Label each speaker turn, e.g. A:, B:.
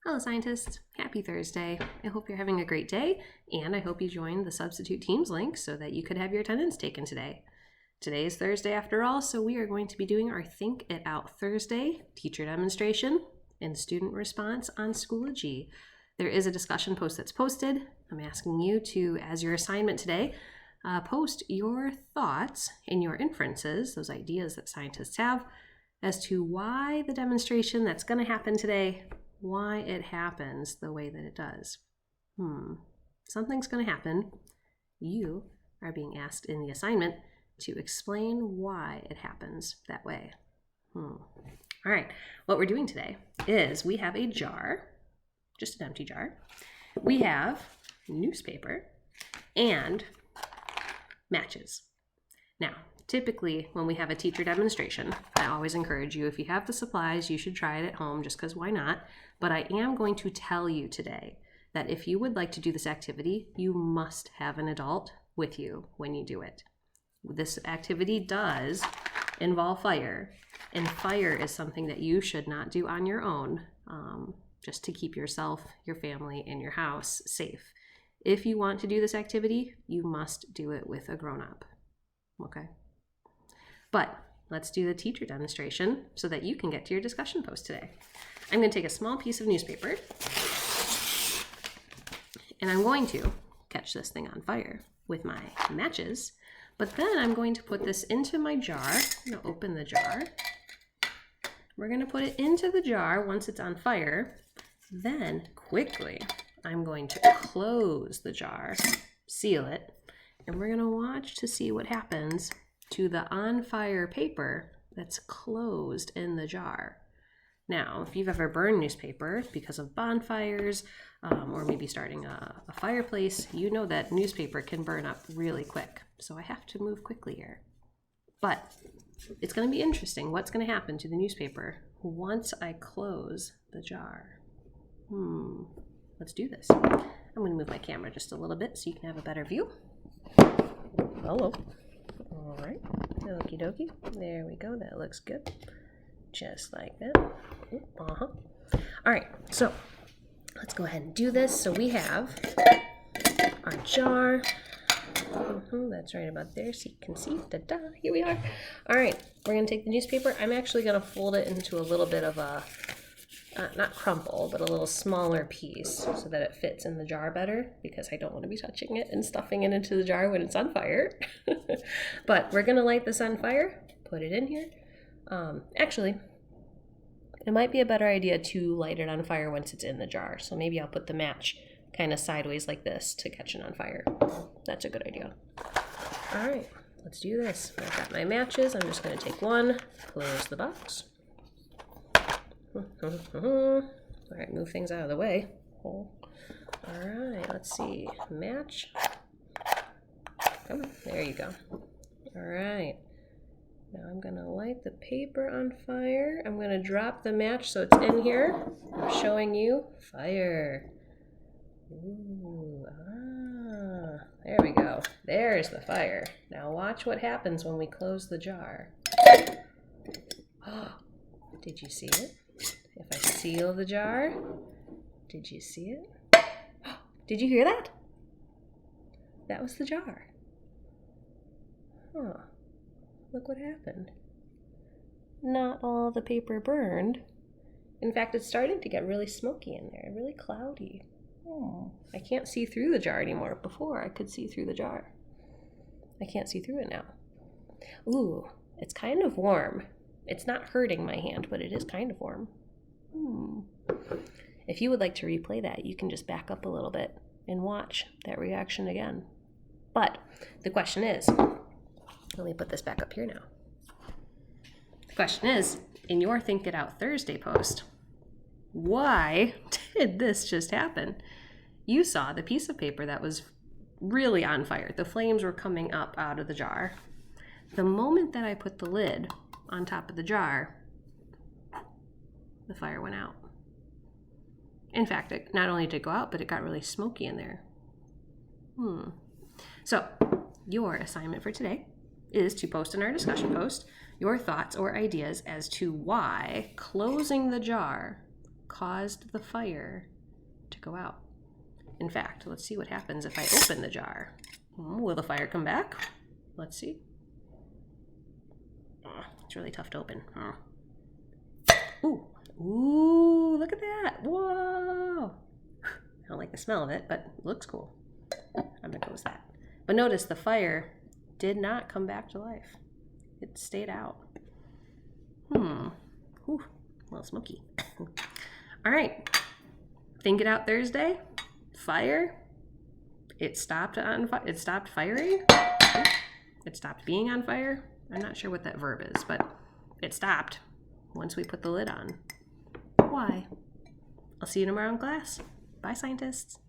A: Hello scientists, happy Thursday. I hope you're having a great day, and I hope you joined the Substitute Teams link so that you could have your attendance taken today. Today is Thursday after all, so we are going to be doing our Think It Out Thursday teacher demonstration and student response on Schoology. There is a discussion post that's posted. I'm asking you to, as your assignment today, post your thoughts and your inferences, those ideas that scientists have, as to why the demonstration that's going to happen today, why it happens the way that it does. Something's going to happen. You are being asked in the assignment to explain why it happens that way. All right, what we're doing today is we have a jar, just an empty jar. We have newspaper and matches. Now, typically when we have a teacher demonstration, I always encourage you, if you have the supplies, you should try it at home just because why not? But I am going to tell you today that if you would like to do this activity, you must have an adult with you when you do it. This activity does involve fire, and fire is something that you should not do on your own, just to keep yourself, your family, and your house safe. If you want to do this activity, you must do it with a grown-up, okay? But let's do the teacher demonstration so that you can get to your discussion post today. I'm going to take a small piece of newspaper, and I'm going to catch this thing on fire with my matches, but then I'm going to put this into my jar. I'm going to open the jar. We're going to put it into the jar once it's on fire. Then quickly, I'm going to close the jar, seal it, and we're going to watch to see what happens to the on fire paper that's closed in the jar. Now, if you've ever burned newspaper because of bonfires or maybe starting a fireplace, you know that newspaper can burn up really quick. So I have to move quickly here. But it's going to be interesting what's going to happen to the newspaper once I close the jar. Let's do this. I'm going to move my camera just a little bit so you can have a better view. Hello. All right. Okie dokie. There we go. That looks good. Just like that. All right. So let's go ahead and do this. So we have our jar. That's right about there, so you can see. Ta-da! Here we are. All right. We're going to take the newspaper. I'm actually going to fold it into a little bit of a not crumple, but a little smaller piece so that it fits in the jar better, because I don't want to be touching it and stuffing it into the jar when it's on fire. But we're going to light this on fire, put it in here. Actually, it might be a better idea to light it on fire once it's in the jar. So maybe I'll put the match kind of sideways like this to catch it on fire. That's a good idea. All right, let's do this. I've got my matches. I'm just going to take one, close the box. All right, move things out of the way. All right, let's see. Match. Come on, there you go. All right. Now I'm going to light the paper on fire. I'm going to drop the match so it's in here. I'm showing you fire. Ooh, there we go. There's the fire. Now watch what happens when we close the jar. Oh, did you see it? If I seal the jar, did you see it? Did you hear that? That was the jar. Huh. Look what happened. Not all the paper burned. In fact, it's starting to get really smoky in there, really cloudy. I can't see through the jar anymore. Before, I could see through the jar. I can't see through it now. Ooh, it's kind of warm. It's not hurting my hand, but it is kind of warm. If you would like to replay that, you can just back up a little bit and watch that reaction again. But the question is, let me put this back up here now. The question is, in your Think It Out Thursday post, why did this just happen? You saw the piece of paper that was really on fire. The flames were coming up out of the jar. The moment that I put the lid on top of the jar, the fire went out. In fact, it not only did it go out, but it got really smoky in there. So your assignment for today is to post in our discussion post your thoughts or ideas as to why closing the jar caused the fire to go out. In fact, let's see what happens if I open the jar. Will the fire come back? Let's see. It's really tough to open. Ooh, look at that. Whoa. I don't like the smell of it, but it looks cool. I'm gonna go with that. But notice the fire did not come back to life. It stayed out. Ooh, a little smoky. All right. Think It Out Thursday. Fire. It stopped on fire. It stopped firing. It stopped being on fire. I'm not sure what that verb is, but it stopped once we put the lid on. Why? I'll see you tomorrow in class. Bye, scientists.